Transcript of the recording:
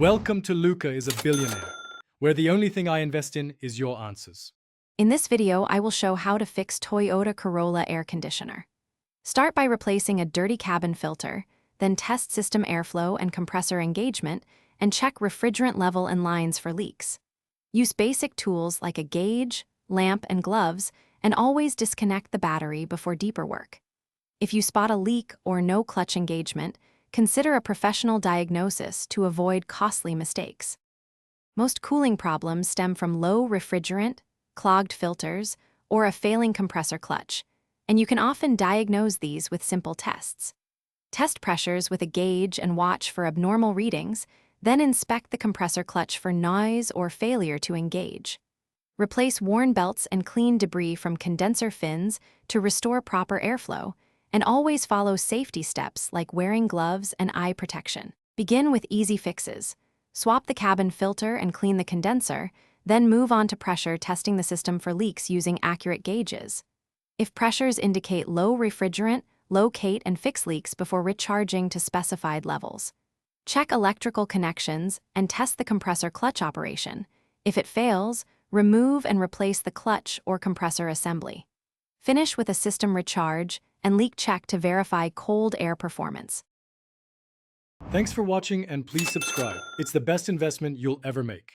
Welcome to Luca is a Billionaire, where the only thing I invest in is your answers. In this video, I will show how to fix Toyota Corolla air conditioner. Start by replacing a dirty cabin filter, then test system airflow and compressor engagement, and check refrigerant level and lines for leaks. Use basic tools like a gauge, lamp, and gloves, and always disconnect the battery before deeper work. If you spot a leak or no clutch engagement, consider a professional diagnosis to avoid costly mistakes. Most cooling problems stem from low refrigerant, clogged filters, or a failing compressor clutch, and you can often diagnose these with simple tests. Test pressures with a gauge and watch for abnormal readings, then inspect the compressor clutch for noise or failure to engage. Replace worn belts and clean debris from condenser fins to restore proper airflow, and always follow safety steps like wearing gloves and eye protection. Begin with easy fixes. Swap the cabin filter and clean the condenser, then move on to pressure testing the system for leaks using accurate gauges. If pressures indicate low refrigerant, locate and fix leaks before recharging to specified levels. Check electrical connections and test the compressor clutch operation. If it fails, remove and replace the clutch or compressor assembly. Finish with a system recharge and leak check to verify cold air performance. Thanks for watching and please subscribe. It's the best investment you'll ever make.